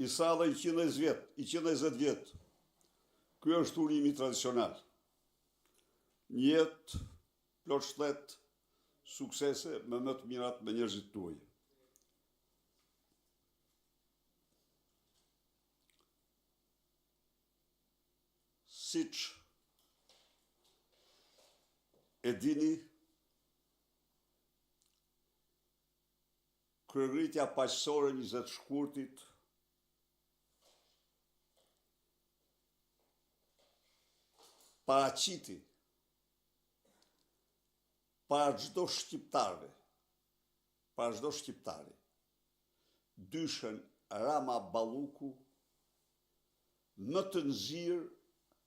i sa dhe 120 vjet. Ky është urimi tradicional. Një jetë plot shtet, suksese me më të mirat me njerëzit tuaj. Siç e dini, kryerritja paqësore 20 shkurtit paraqiti para çdo shqiptari, dyshën Rama Balluku më të nxirr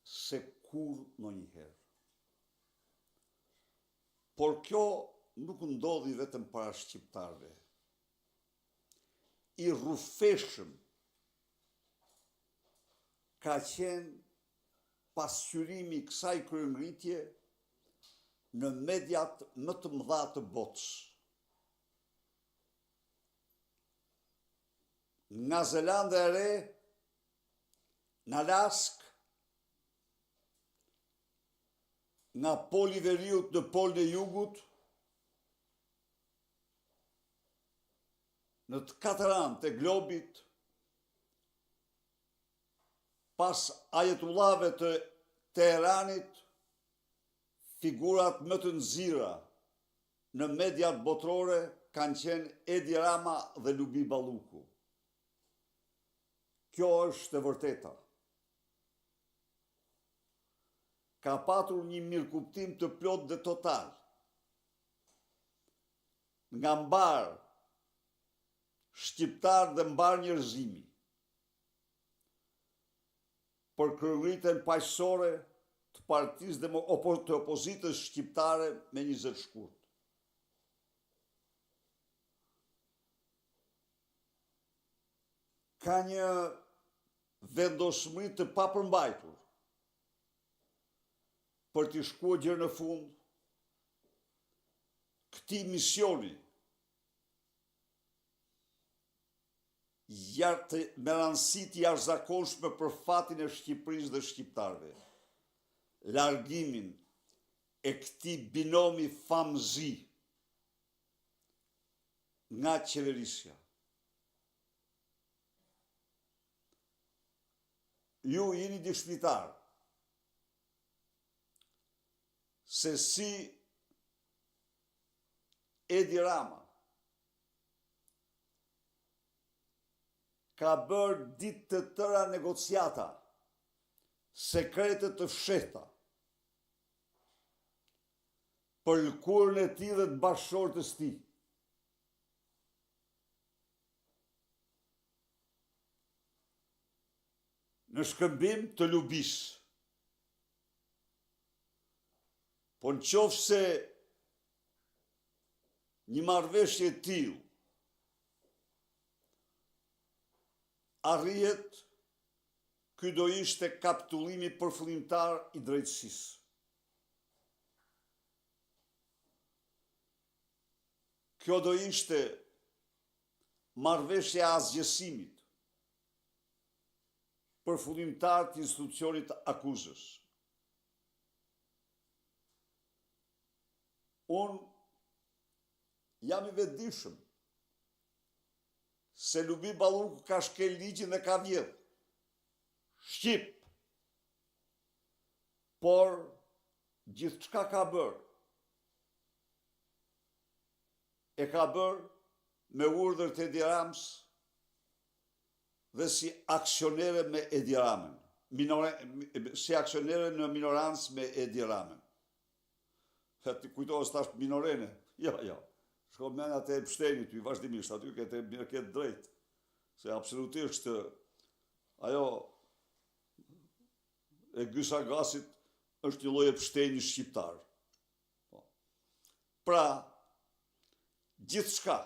se kur ndonjëherë. Por kjo nuk ndodhi vetëm para shqiptarëve. I rrufeshëm ka qenë pasqyrimi i kësaj kryengritje në mediat më të mëdha të botës. Nga Zelanda e Re, në Alaskë, nga Poli i Veriut në Polin e Jugut, në të katër anët e globit, pas ajetullave të Teheranit, figurat më të nxirra në mediat botërore kanë qenë Edi Rama dhe Lubi Balluku. Kjo është e vërteta. Ka patur një mirëkuptim të plot dhe total. Nga mbar shqiptar dhe mbar njerëzimi. Për kryerritjen paqësore të partisë dhe të opozitës shqiptare me 20 shkurt. Ka një vendosmëri të papërmbajtur për t'i shkuar gjë në fund këtij misioni me rëndësi të jashtëzakonshme për fatin e Shqipërisë dhe shqiptarëve. Largimin e këtij binomi famëzi nga qeverisja. Ju jeni dëshmitar se si Edi Rama ka bërë ditë të tëra negociata, sekrete të fshehta, për lëkurën e tij dhe të bashkëshortës tij. Në shkëmbim të Lubis. Po nëse një marrëveshje e tillë arrihet, ky do ishte kapitullimi përfillimtar i drejtësisë. Kjo do ishte marrëveshja e asgjësimit përfillimtar të institucionit akuzës. Unë jam i vetëdijshëm se Lubi Balluku ka shkel ligjin dhe ka vjedh. Shqip. Por gjithçka ka bërë. E ka bërë me urdhër të Edi Ramës dhe si aksionere me Edi Ramën. Si aksionere në minorancë me Edi Ramën. Ti kujtohet tash minorene. Ja. Shko mend atë e Pshtenit, ty vazhdimisht aty këtë drejt. Se absolutisht ajo e Gysagasit është një lloj e Pshtenit shqiptar. Pra, gjithçka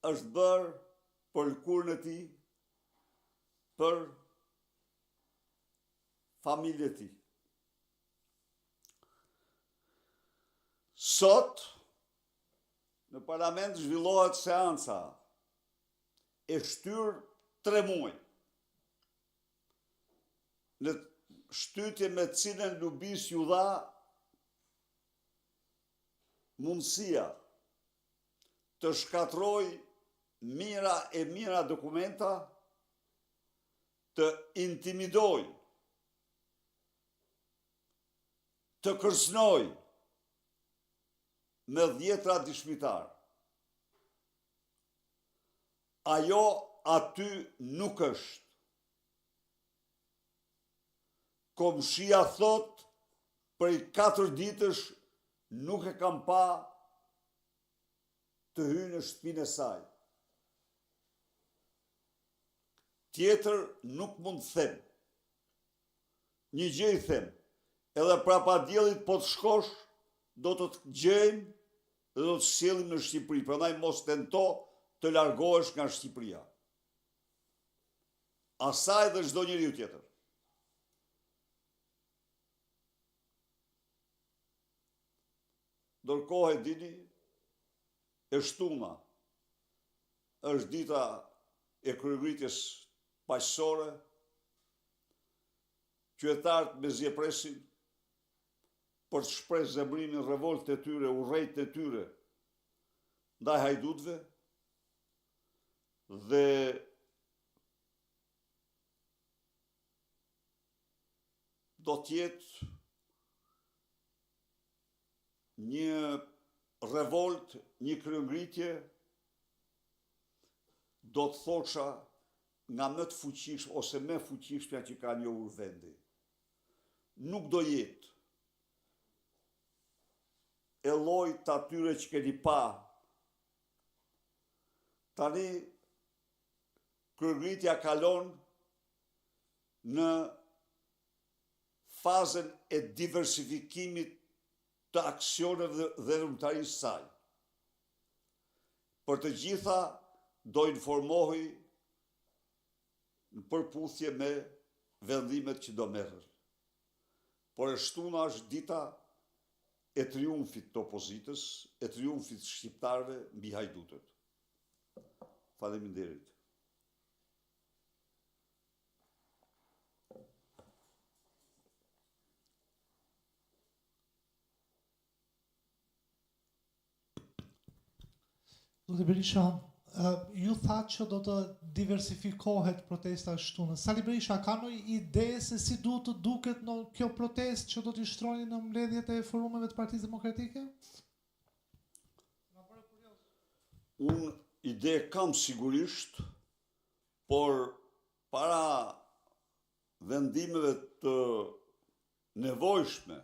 është bërë për lëkurën e tij, për familjen e tij. Sot, në parlament zhvillohet seanca e shtyr 3 muaj. Në shtytje me cilën Lubis ju dha mundësia të shkatroj mira e mira dokumenta, të intimidoj, të kërcënoj me 10 dëshmitar. Ajo aty nuk është. Komshia thot, prej 4 ditësh nuk e kam pa të hyjë në shtëpinë e saj. Tjetër nuk mund të them. Një gjë i them, edhe prapa diellit po të shkosh, do të të gjejmë dhe do të sjellim në Shqipëri. Prandaj mos tento të largohesh nga Shqipëria. Asaj dhe çdo njeriu tjetër. Ndërkohë e dini, e shtuna është dita e kryegritjes paqësore, qytetarët me zjepresin për të shprehë zemrimin, revoltën e tyre, urrejtën e tyre ndaj hajdutëve dhe do t'jetë një revolt, një kryengritje, do të thosha nga më të fuqishme ose më fuqishmja që ka njohur vendi. Nuk do jetë e llojit të atyre që keni pa. Tani kryengritja kalon në fazën e diversifikimit të aksioneve dhe rrymtarisë saj. Për të gjitha do informohej në përputhje me vendimet që do merren. Por e shtuna është dita e triumfit të opozitës, e triumfit shqiptarëve mbi hajdutët. Faleminderit. Zoti Berisha, ju thatë që do të diversifikohet protesta e shtunës. Sali Berisha, ka ndonjë ide se si duhet të duket në kjo protestë që do t'i shtroni në mbledhjet e forumeve të Partisë Demokratike? Unë ide kam sigurisht, por para vendimeve të nevojshme